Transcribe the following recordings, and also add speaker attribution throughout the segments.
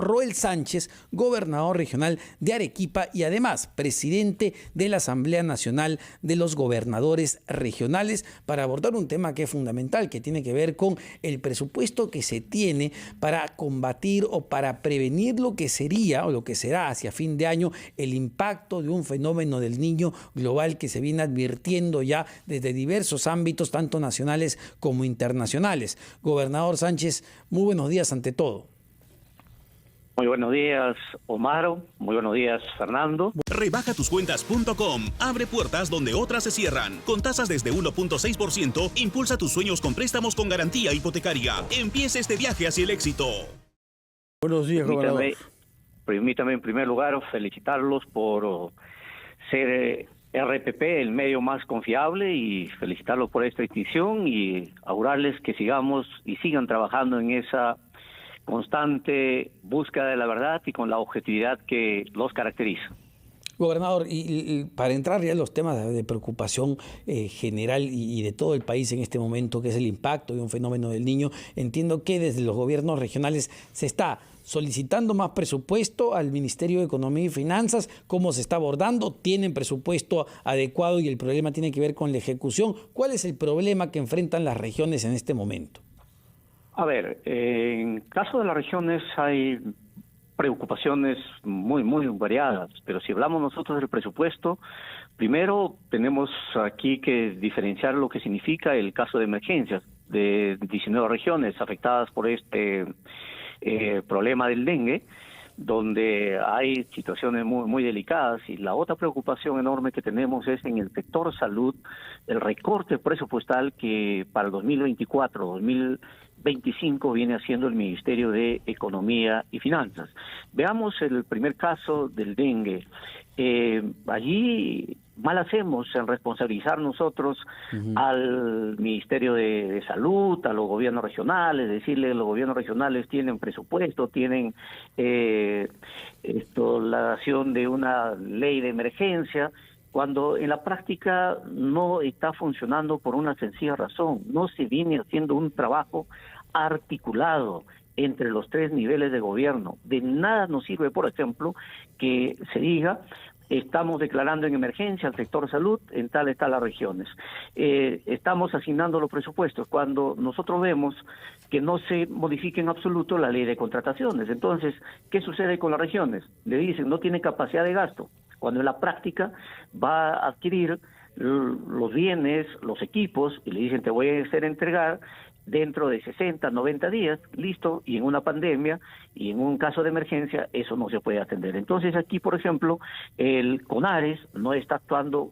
Speaker 1: Roel Sánchez, gobernador regional de Arequipa y además presidente de la Asamblea Nacional de los Gobernadores Regionales, para abordar un tema que es fundamental, que tiene que ver con el presupuesto que se tiene para combatir o para prevenir lo que sería o lo que será hacia fin de año el impacto de un fenómeno del Niño global que se viene advirtiendo ya desde diversos ámbitos, tanto nacionales como internacionales. Gobernador Sánchez, muy buenos días ante todo.
Speaker 2: Muy buenos días, Omar. Muy buenos días, Fernando.
Speaker 3: Rebajatucuentas.com. Abre puertas donde otras se cierran. Con tasas desde 1.6%, impulsa tus sueños con préstamos con garantía hipotecaria. Empieza este viaje hacia el éxito.
Speaker 1: Buenos días, gobernador.
Speaker 2: Permítame en primer lugar felicitarlos por ser RPP, el medio más confiable, y felicitarlos por esta distinción y augurarles que sigamos y sigan trabajando en esa constante búsqueda de la verdad y con la objetividad que los caracteriza.
Speaker 1: Gobernador, y para entrar ya en los temas de preocupación general y de todo el país en este momento, que es el impacto de un fenómeno del Niño, entiendo que desde los gobiernos regionales se está solicitando más presupuesto al Ministerio de Economía y Finanzas. ¿Cómo se está abordando? ¿Tienen presupuesto adecuado y el problema tiene que ver con la ejecución? ¿Cuál es el problema que enfrentan las regiones en este momento?
Speaker 2: A ver, en caso de las regiones hay preocupaciones muy variadas, pero si hablamos nosotros del presupuesto, primero tenemos aquí que diferenciar lo que significa el caso de emergencias de 19 regiones afectadas por este problema del dengue, donde hay situaciones muy delicadas, y la otra preocupación enorme que tenemos es en el sector salud, el recorte presupuestal que para el 2024-2025 viene haciendo el Ministerio de Economía y Finanzas. Veamos el primer caso del dengue. Allí mal hacemos en responsabilizar nosotros al Ministerio de Salud, a los gobiernos regionales, decirle los gobiernos regionales tienen presupuesto, tienen la dación de una ley de emergencia, cuando en la práctica no está funcionando por una sencilla razón: no se viene haciendo un trabajo articulado entre los tres niveles de gobierno. De nada nos sirve, por ejemplo, que se diga estamos declarando en emergencia al sector salud en tal las regiones. Estamos asignando los presupuestos cuando nosotros vemos que no se modifica en absoluto la ley de contrataciones. Entonces, ¿qué sucede con las regiones? Le dicen no tiene capacidad de gasto, cuando en la práctica va a adquirir los bienes, los equipos, y le dicen te voy a hacer entregar dentro de 60, 90 días, listo, y en una pandemia y en un caso de emergencia eso no se puede atender. Entonces aquí, por ejemplo, el CONARES no está actuando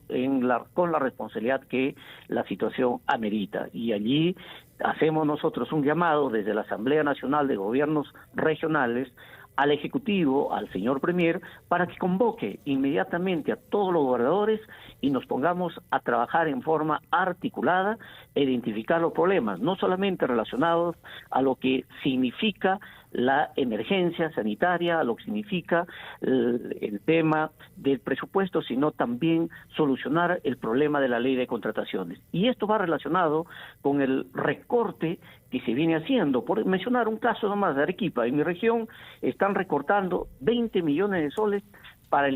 Speaker 2: con la responsabilidad que la situación amerita, y allí hacemos nosotros un llamado desde la Asamblea Nacional de Gobiernos Regionales al Ejecutivo, al señor Premier, para que convoque inmediatamente a todos los gobernadores y nos pongamos a trabajar en forma articulada e identificar los problemas, no solamente relacionados a lo que significa la emergencia sanitaria, a lo que significa el tema del presupuesto, sino también solucionar el problema de la ley de contrataciones. Y esto va relacionado con el recorte que se viene haciendo. Por mencionar un caso nomás de Arequipa, en mi región están recortando 20 millones de soles para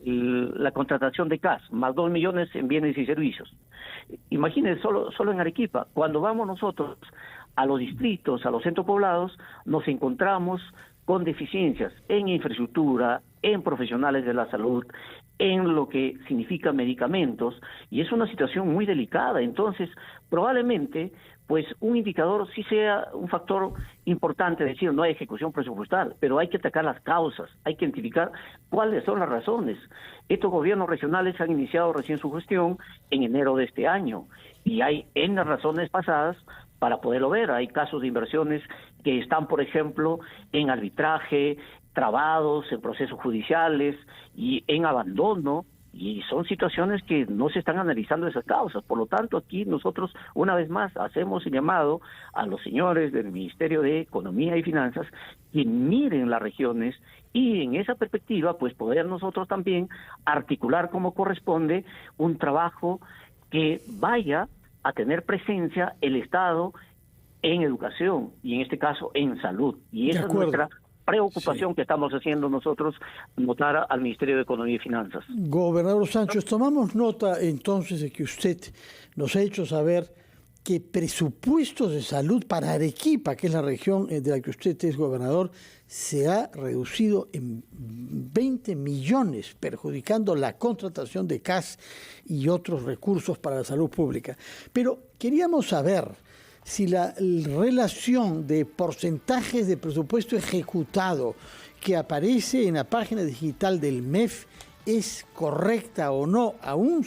Speaker 2: la contratación de CAS, más 2 millones en bienes y servicios. Imagínense, solo en Arequipa, cuando vamos nosotros a los distritos, a los centros poblados, nos encontramos con deficiencias en infraestructura, en profesionales de la salud, en lo que significa medicamentos, y es una situación muy delicada. Entonces, probablemente, pues un indicador sí sea un factor importante, decir, no hay ejecución presupuestal, pero hay que atacar las causas, hay que identificar cuáles son las razones. Estos gobiernos regionales han iniciado recién su gestión en enero de este año, y hay N razones pasadas para poderlo ver. Hay casos de inversiones que están, por ejemplo, en arbitraje, trabados, en procesos judiciales y en abandono, y son situaciones que no se están analizando esas causas. Por lo tanto, aquí nosotros, una vez más, hacemos el llamado a los señores del Ministerio de Economía y Finanzas que miren las regiones y en esa perspectiva, pues poder nosotros también articular como corresponde un trabajo que vaya a tener presencia el Estado en educación y en este caso en salud. Y esa es nuestra preocupación que estamos haciendo nosotros notar al Ministerio de Economía y Finanzas.
Speaker 4: Gobernador Sánchez, tomamos nota entonces de que usted nos ha hecho saber que presupuestos de salud para Arequipa, que es la región de la que usted es gobernador, se ha reducido en 20 millones, perjudicando la contratación de CAS y otros recursos para la salud pública. Pero queríamos saber si la relación de porcentajes de presupuesto ejecutado que aparece en la página digital del MEF es correcta o no, aún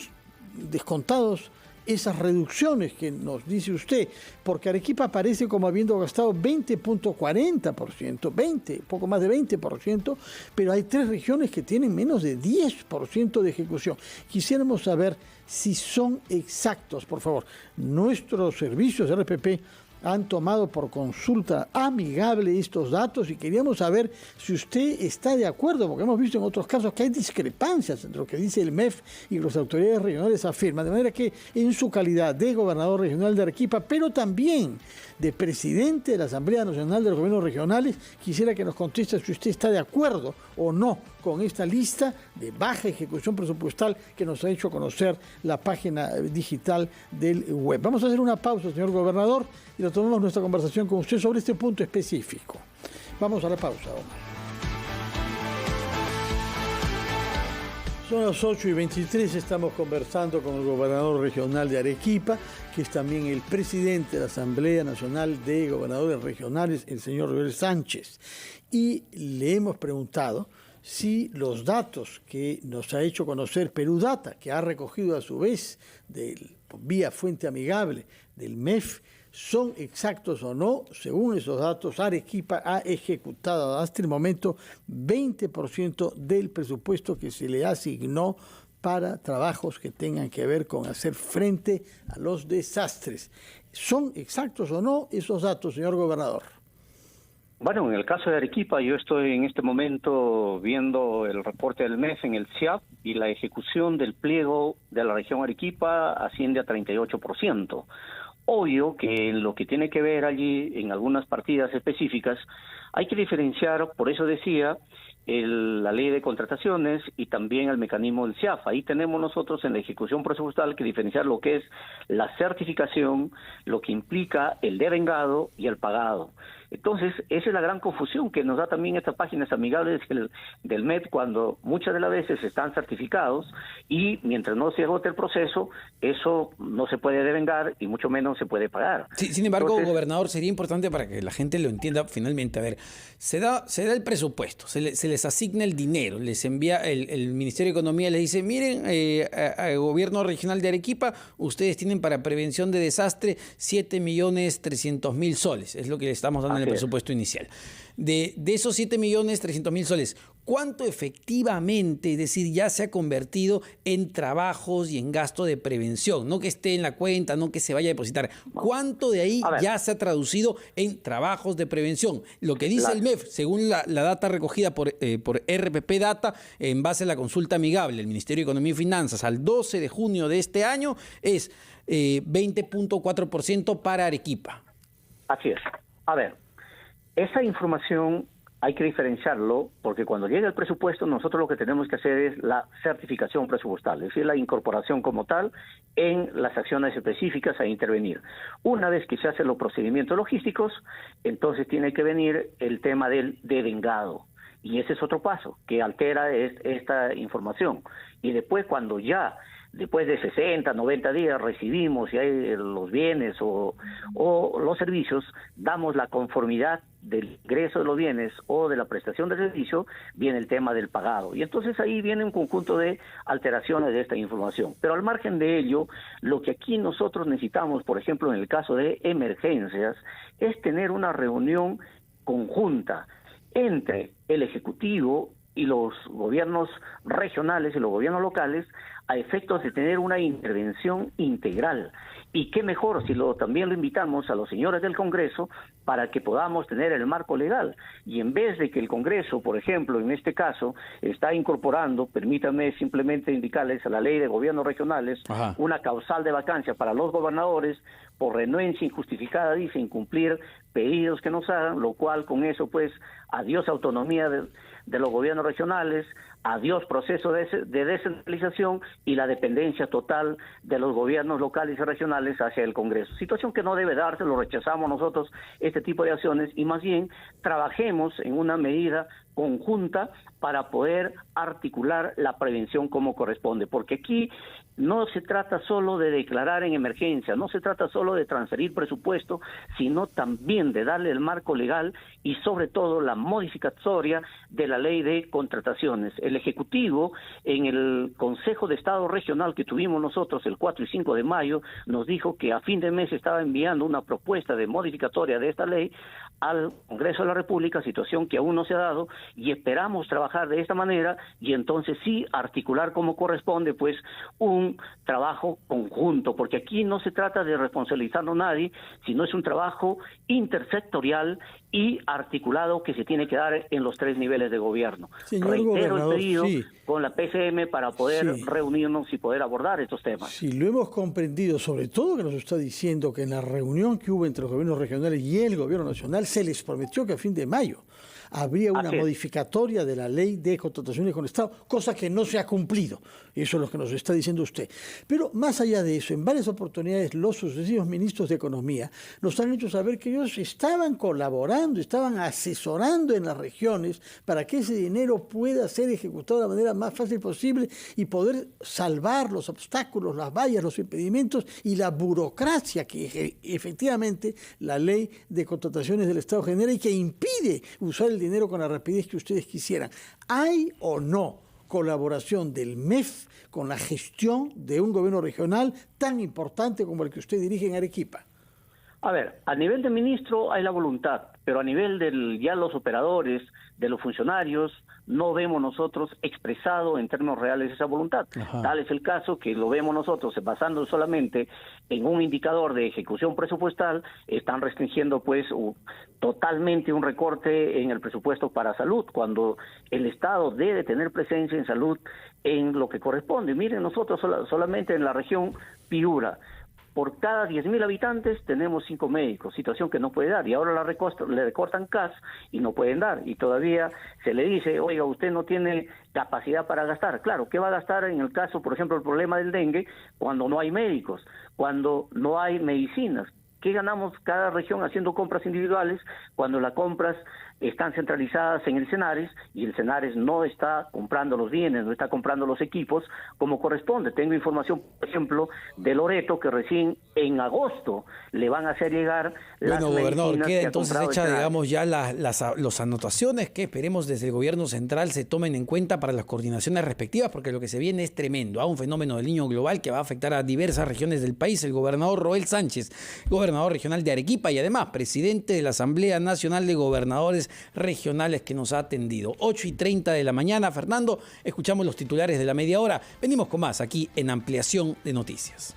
Speaker 4: descontados esas reducciones que nos dice usted, porque Arequipa aparece como habiendo gastado 20.40%, poco más de 20%, pero hay 3 regiones que tienen menos de 10% de ejecución. Quisiéramos saber si son exactos, por favor. Nuestros servicios de RPP han tomado por consulta amigable estos datos y queríamos saber si usted está de acuerdo, porque hemos visto en otros casos que hay discrepancias entre lo que dice el MEF y las autoridades regionales afirman, de manera que en su calidad de gobernador regional de Arequipa, pero también de presidente de la Asamblea Nacional de los Gobiernos Regionales, quisiera que nos conteste si usted está de acuerdo o no con esta lista de baja ejecución presupuestal que nos ha hecho conocer la página digital del web. Vamos a hacer una pausa, señor gobernador, y retomamos nuestra conversación con usted sobre este punto específico. Vamos a la pausa, Omar. Son las 8:23, estamos conversando con el gobernador regional de Arequipa, que es también el presidente de la Asamblea Nacional de Gobernadores Regionales, el señor Roel Sánchez. Y le hemos preguntado si los datos que nos ha hecho conocer Perudata, que ha recogido a su vez vía fuente amigable del MEF, son exactos o no. Según esos datos, Arequipa ha ejecutado hasta el momento 20% del presupuesto que se le asignó para trabajos que tengan que ver con hacer frente a los desastres. ¿Son exactos o no esos datos, señor gobernador?
Speaker 2: Bueno, en el caso de Arequipa, yo estoy en este momento viendo el reporte del MEF en el CIAP y la ejecución del pliego de la región Arequipa asciende a 38%. Obvio que en lo que tiene que ver allí, en algunas partidas específicas, hay que diferenciar, por eso decía, la ley de contrataciones y también el mecanismo del CIAF. Ahí tenemos nosotros en la ejecución presupuestal que diferenciar lo que es la certificación, lo que implica el devengado y el pagado. Entonces, esa es la gran confusión que nos da también estas páginas amigables del MED, cuando muchas de las veces están certificados y mientras no se agote el proceso, eso no se puede devengar y mucho menos se puede pagar.
Speaker 1: Sí, sin embargo, gobernador, sería importante para que la gente lo entienda finalmente. A ver, se da el presupuesto, se les asigna el dinero, les envía el Ministerio de Economía, les dice, miren, al gobierno regional de Arequipa, ustedes tienen para prevención de desastre 7.300.000 soles, es lo que le estamos dando en el presupuesto inicial. De esos 7.300.000 soles, ¿cuánto efectivamente, es decir, ya se ha convertido en trabajos y en gasto de prevención? No que esté en la cuenta, no que se vaya a depositar. ¿Cuánto de ahí ya se ha traducido en trabajos de prevención? Lo que dice el MEF, según la data recogida por RPP Data, en base a la consulta amigable del Ministerio de Economía y Finanzas, al 12 de junio de este año, es 20.4% para Arequipa.
Speaker 2: Así es. A ver, esa información hay que diferenciarlo porque cuando llega el presupuesto nosotros lo que tenemos que hacer es la certificación presupuestal, es decir, la incorporación como tal en las acciones específicas a intervenir. Una vez que se hacen los procedimientos logísticos, entonces tiene que venir el tema del devengado. Y ese es otro paso que altera esta información. Y después cuando ya después de 60, 90 días recibimos y hay los bienes o los servicios, damos la conformidad del ingreso de los bienes o de la prestación del servicio, viene el tema del pagado. Y entonces ahí viene un conjunto de alteraciones de esta información. Pero al margen de ello, lo que aquí nosotros necesitamos, por ejemplo, en el caso de emergencias, es tener una reunión conjunta entre el Ejecutivo y los gobiernos regionales y los gobiernos locales a efectos de tener una intervención integral. Y qué mejor si también lo invitamos a los señores del Congreso para que podamos tener el marco legal. Y en vez de que el Congreso, por ejemplo, en este caso, está incorporando, permítanme simplemente indicarles a la ley de gobiernos regionales, una causal de vacancia para los gobernadores por renuencia injustificada, dice, incumplir pedidos que nos hagan, lo cual con eso pues adiós autonomía de los gobiernos regionales, adiós proceso de descentralización y la dependencia total de los gobiernos locales y regionales hacia el Congreso. Situación que no debe darse, lo rechazamos nosotros este tipo de acciones y más bien trabajemos en una medida conjunta para poder articular la prevención como corresponde, porque aquí no se trata solo de declarar en emergencia, no se trata solo de transferir presupuesto, sino también de darle el marco legal y sobre todo la modificatoria de la ley de contrataciones. El Ejecutivo, en el Consejo de Estado Regional que tuvimos nosotros el 4 y 5 de mayo, nos dijo que a fin de mes estaba enviando una propuesta de modificatoria de esta ley al Congreso de la República, situación que aún no se ha dado, y esperamos trabajar de esta manera y entonces sí articular como corresponde pues un trabajo conjunto, porque aquí no se trata de responsabilizar a nadie, sino es un trabajo intersectorial y articulado que se tiene que dar en los 3 niveles de gobierno. Reitero el pedido con la PCM para poder reunirnos y poder abordar estos temas.
Speaker 4: Sí, lo hemos comprendido, sobre todo que nos está diciendo que en la reunión que hubo entre los gobiernos regionales y el gobierno nacional se les prometió que a fin de mayo habría una modificatoria de la ley de contrataciones con el Estado, cosa que no se ha cumplido. Eso es lo que nos está diciendo usted. Pero más allá de eso, en varias oportunidades los sucesivos ministros de Economía nos han hecho saber que ellos estaban colaborando, estaban asesorando en las regiones para que ese dinero pueda ser ejecutado de la manera más fácil posible y poder salvar los obstáculos, las vallas, los impedimentos y la burocracia que efectivamente la ley de contrataciones del Estado genera y que impide usar el dinero con la rapidez que ustedes quisieran. ¿Hay o no colaboración del MEF con la gestión de un gobierno regional tan importante como el que usted dirige en Arequipa?
Speaker 2: A ver, a nivel de ministro hay la voluntad, pero a nivel de ya los operadores, de los funcionarios, no vemos nosotros expresado en términos reales esa voluntad. Tal es el caso que lo vemos nosotros basando solamente en un indicador de ejecución presupuestal, están restringiendo pues totalmente un recorte en el presupuesto para salud, cuando el Estado debe tener presencia en salud en lo que corresponde. Miren, nosotros solamente en la región Piura, por cada 10.000 habitantes tenemos 5 médicos, situación que no puede dar, y ahora le recortan CAS y no pueden dar, y todavía se le dice, oiga, usted no tiene capacidad para gastar. Claro, ¿qué va a gastar en el caso, por ejemplo, el problema del dengue, cuando no hay médicos, cuando no hay medicinas? ¿Qué ganamos cada región haciendo compras individuales cuando las compras están centralizadas en el Senares y el Senares no está comprando los bienes, no está comprando los equipos como corresponde? Tengo información, por ejemplo, de Loreto, que recién en agosto le van a hacer llegar las medicinas. Bueno,
Speaker 1: gobernador, queda entonces hecha, digamos, ya las anotaciones que esperemos desde el gobierno central se tomen en cuenta para las coordinaciones respectivas, porque lo que se viene es tremendo. Hay un fenómeno del Niño global que va a afectar a diversas regiones del país. El gobernador Roel Sánchez, gobernador regional de Arequipa y además presidente de la Asamblea Nacional de Gobernadores Regionales, que nos ha atendido. 8:30 de la mañana. Fernando, escuchamos los titulares de la media hora. Venimos con más aquí en Ampliación de Noticias.